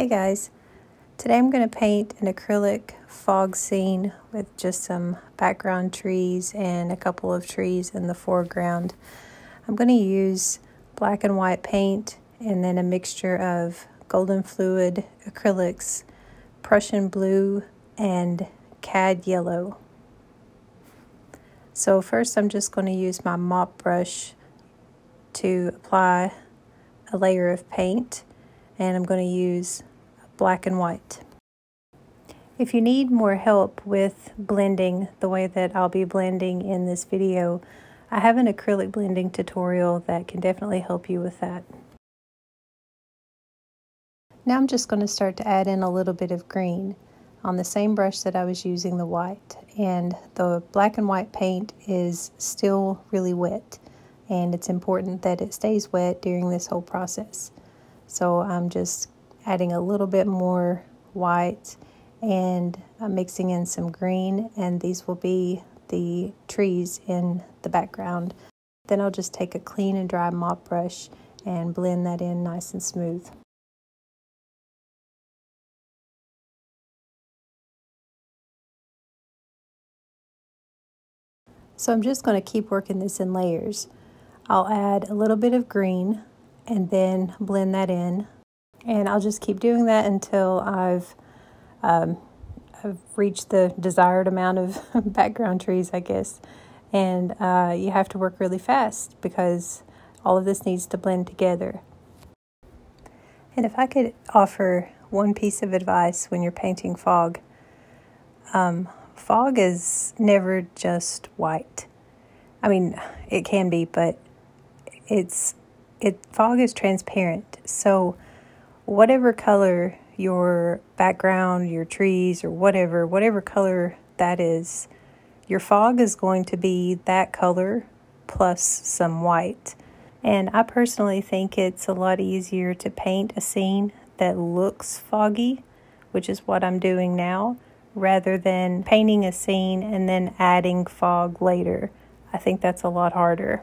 Hey guys, today I'm going to paint an acrylic fog scene with just some background trees and a couple of trees in the foreground. I'm going to use black and white paint and then a mixture of golden fluid, acrylics, Prussian blue, and cad yellow. So first I'm just going to use my mop brush to apply a layer of paint, and I'm going to use black and white. If you need more help with blending the way that I'll be blending in this video, I have an acrylic blending tutorial that can definitely help you with that. Now I'm just going to start to add in a little bit of green on the same brush that I was using the white, and the black and white paint is still really wet, and it's important that it stays wet during this whole process. So I'm just adding a little bit more white and I'm mixing in some green, and these will be the trees in the background. Then I'll just take a clean and dry mop brush and blend that in nice and smooth. So I'm just going to keep working this in layers. I'll add a little bit of green and then blend that in. And I'll just keep doing that until I've reached the desired amount of background trees, I guess. And you have to work really fast because all of this needs to blend together. And if I could offer one piece of advice when you're painting fog, fog is never just white. I mean, it can be, but fog is transparent. So whatever color your background, your trees, or whatever color that is, your fog is going to be that color plus some white. And I personally think it's a lot easier to paint a scene that looks foggy, which is what I'm doing now, rather than painting a scene and then adding fog later. I think that's a lot harder.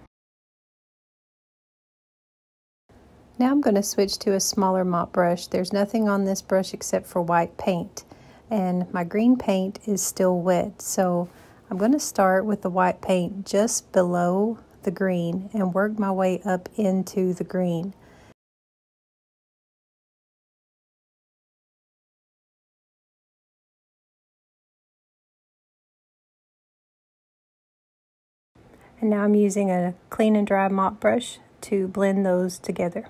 Now I'm going to switch to a smaller mop brush. There's nothing on this brush except for white paint, and my green paint is still wet, so I'm going to start with the white paint just below the green and work my way up into the green. And now I'm using a clean and dry mop brush to blend those together.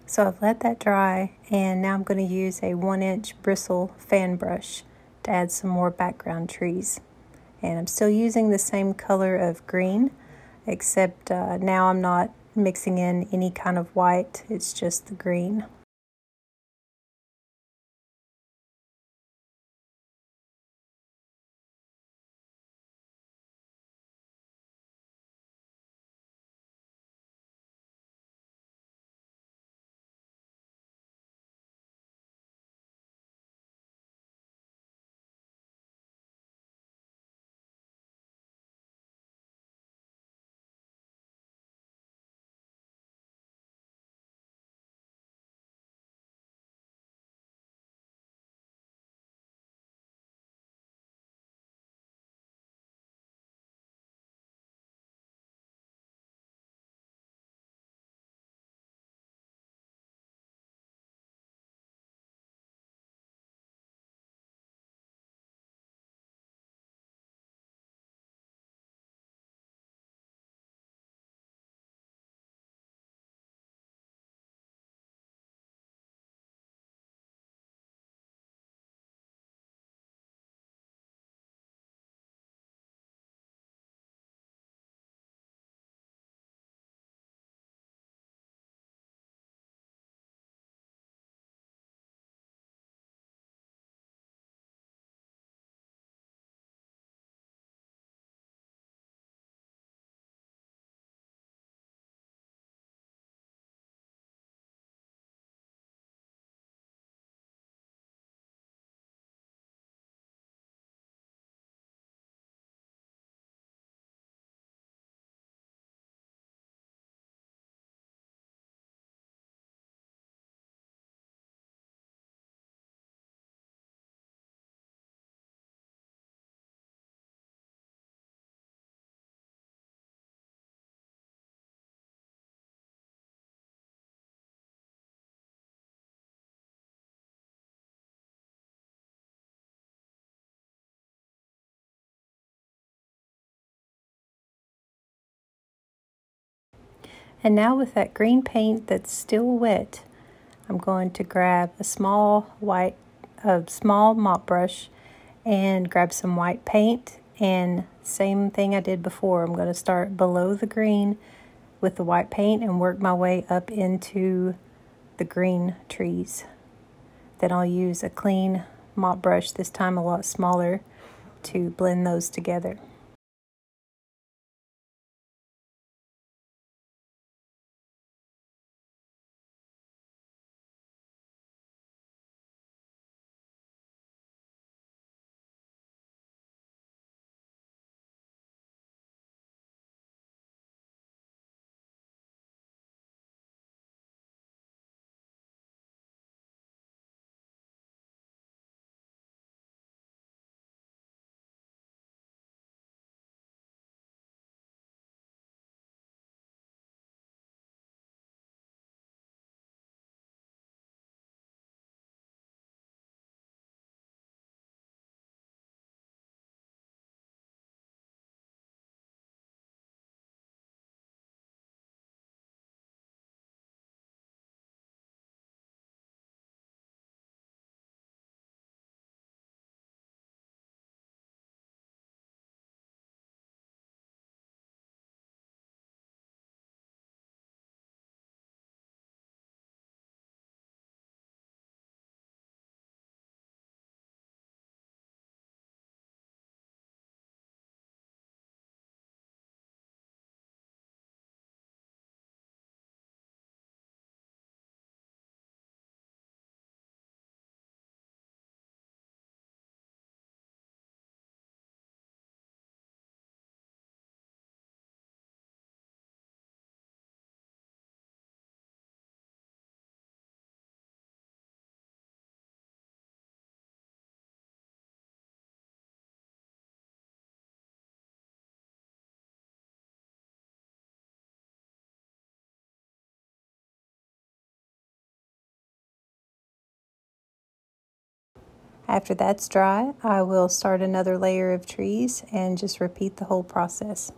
So I've let that dry, and now I'm going to use a 1-inch bristle fan brush to add some more background trees. And I'm still using the same color of green, except now I'm not mixing in any kind of white, it's just the green. And now with that green paint that's still wet, I'm going to grab a small mop brush and grab some white paint, and same thing I did before. I'm going to start below the green with the white paint and work my way up into the green trees. Then I'll use a clean mop brush, this time a lot smaller, to blend those together. After that's dry, I will start another layer of trees and just repeat the whole process.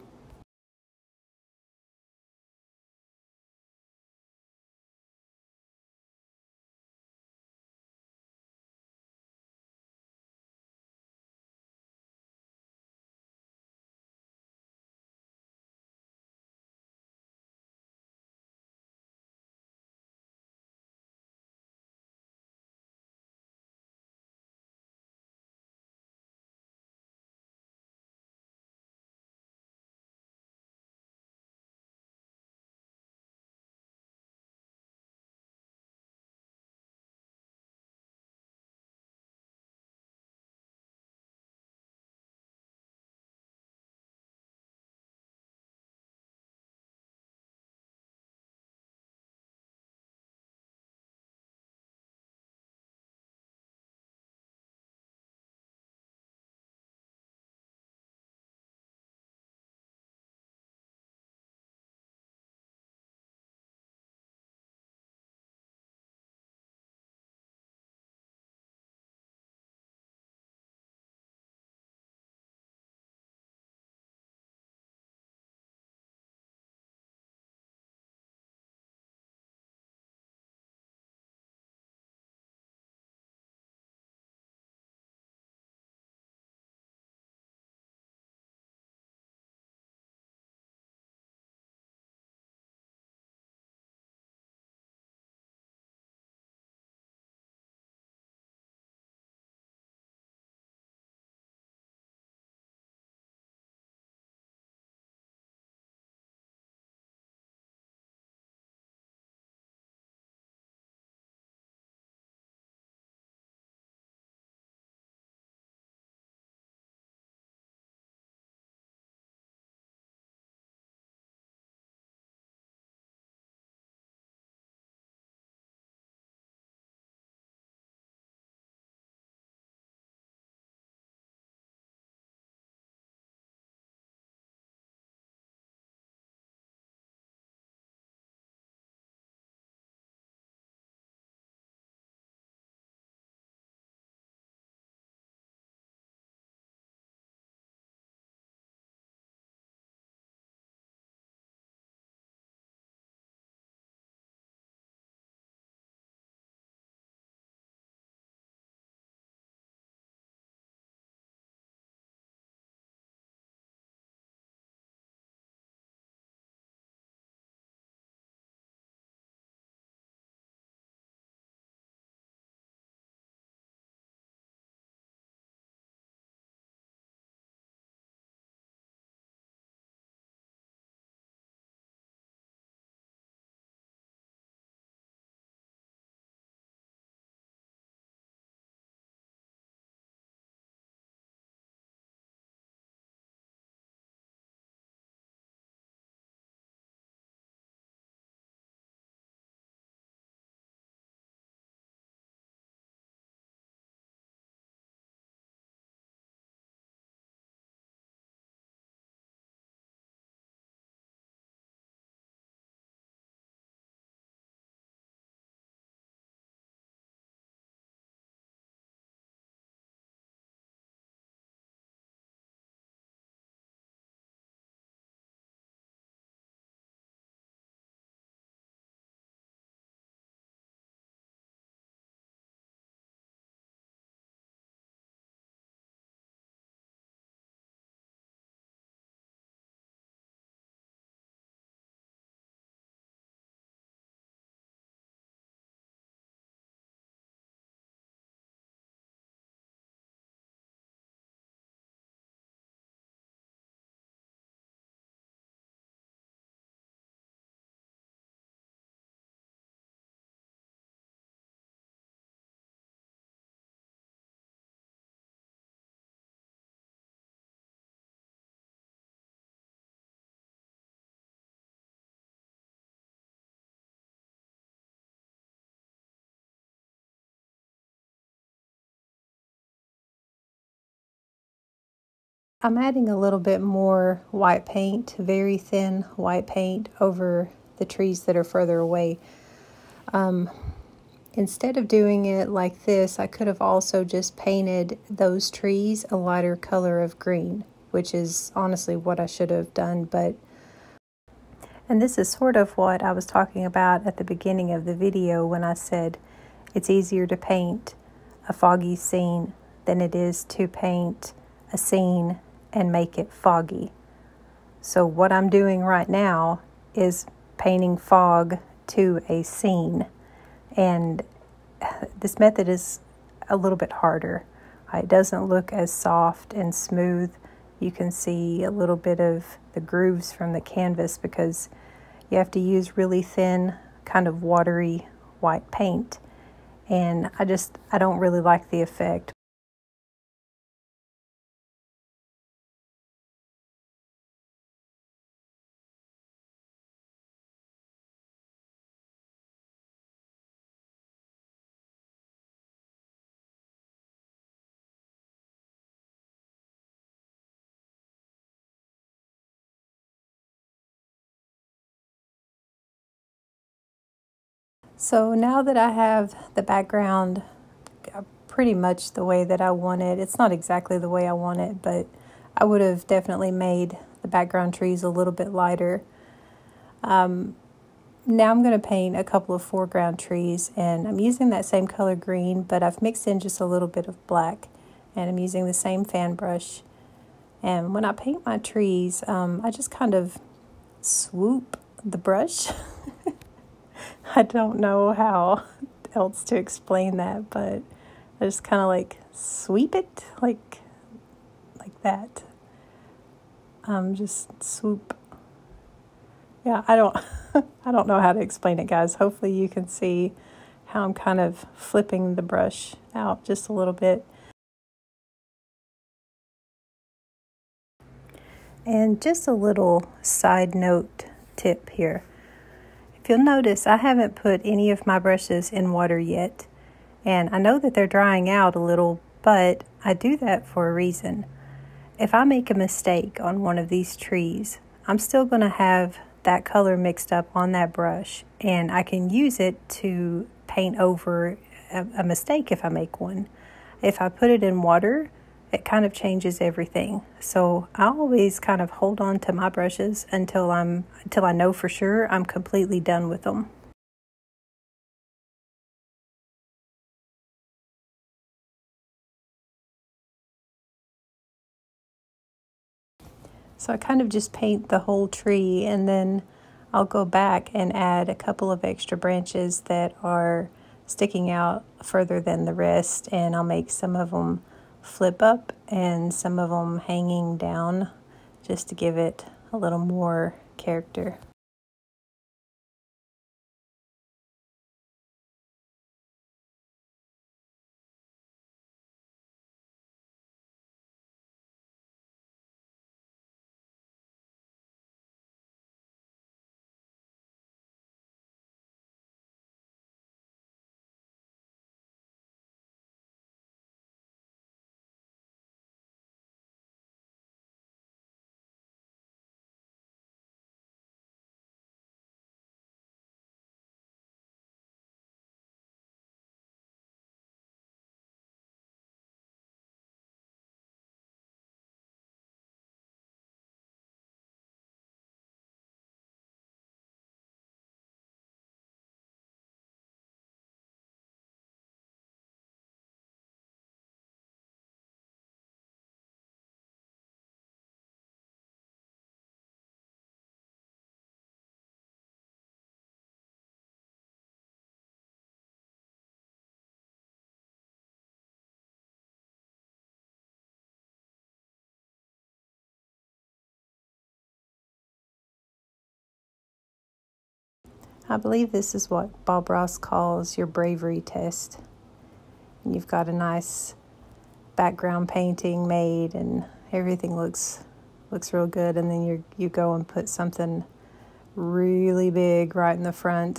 I'm adding a little bit more white paint, very thin white paint, over the trees that are further away. Instead of doing it like this, I could have also just painted those trees a lighter color of green, which is honestly what I should have done. And this is sort of what I was talking about at the beginning of the video when I said it's easier to paint a foggy scene than it is to paint a scene and make it foggy. So what I'm doing right now is painting fog to a scene, and this method is a little bit harder. It doesn't look as soft and smooth. You can see a little bit of the grooves from the canvas because you have to use really thin, kind of watery white paint, and I don't really like the effect. So now that I have the background pretty much the way that I want it, it's not exactly the way I want it, but I would have definitely made the background trees a little bit lighter. Now I'm going to paint a couple of foreground trees, and I'm using that same color green, but I've mixed in just a little bit of black, and I'm using the same fan brush. And when I paint my trees, I just kind of swoop the brush. I don't know how else to explain that, but I just kind of like sweep it like that. Just swoop. Yeah, I don't know how to explain it, guys. Hopefully you can see how I'm kind of flipping the brush out just a little bit. And just a little side note tip here. If you'll notice, I haven't put any of my brushes in water yet. And I know that they're drying out a little, but I do that for a reason. If I make a mistake on one of these trees, I'm still going to have that color mixed up on that brush, and I can use it to paint over a mistake if I make one. If I put it in water, it kind of changes everything. So I always kind of hold on to my brushes until I know for sure I'm completely done with them. So I kind of just paint the whole tree, and then I'll go back and add a couple of extra branches that are sticking out further than the rest, and I'll make some of them flip up and some of them hanging down just to give it a little more character. I believe this is what Bob Ross calls your bravery test. And you've got a nice background painting made and everything looks real good, and then you go and put something really big right in the front.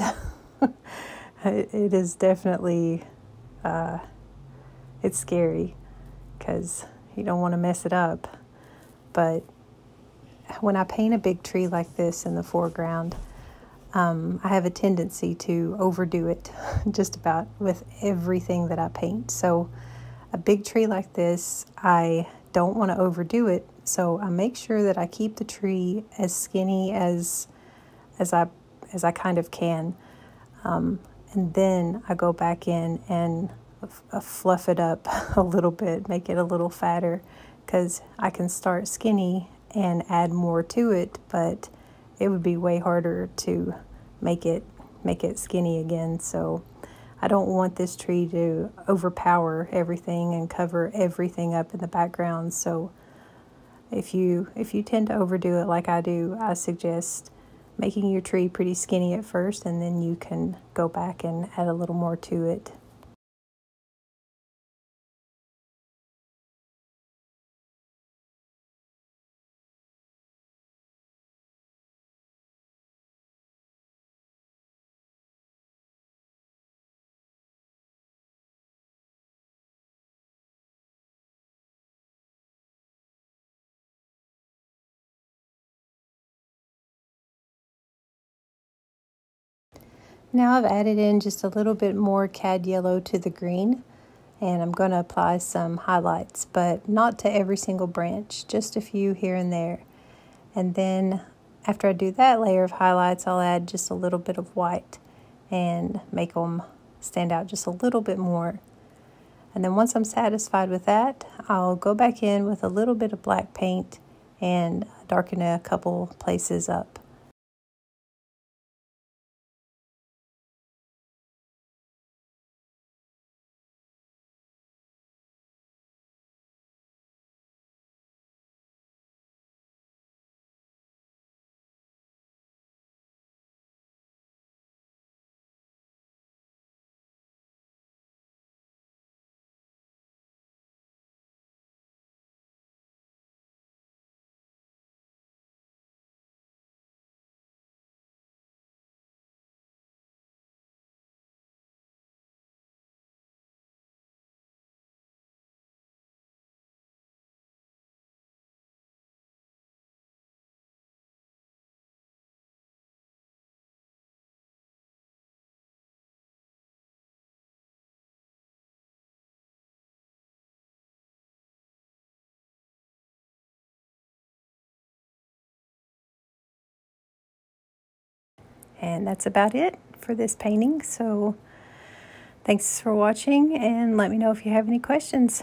It is definitely it's scary because you don't want to mess it up. but when I paint a big tree like this in the foreground, I have a tendency to overdo it just about with everything that I paint. So a big tree like this, I don't want to overdo it, so I make sure that I keep the tree as skinny as I kind of can, and then I go back in and fluff it up a little bit, make it a little fatter, because I can start skinny and add more to it, but it would be way harder to make it skinny again. So I don't want this tree to overpower everything and cover everything up in the background. So if you tend to overdo it like I do, I suggest making your tree pretty skinny at first, and then you can go back and add a little more to it. Now I've added in just a little bit more cad yellow to the green, and I'm going to apply some highlights, but not to every single branch, just a few here and there. And then after I do that layer of highlights, I'll add just a little bit of white and make them stand out just a little bit more. And then once I'm satisfied with that, I'll go back in with a little bit of black paint and darken a couple places up. And that's about it for this painting. So thanks for watching, and let me know if you have any questions.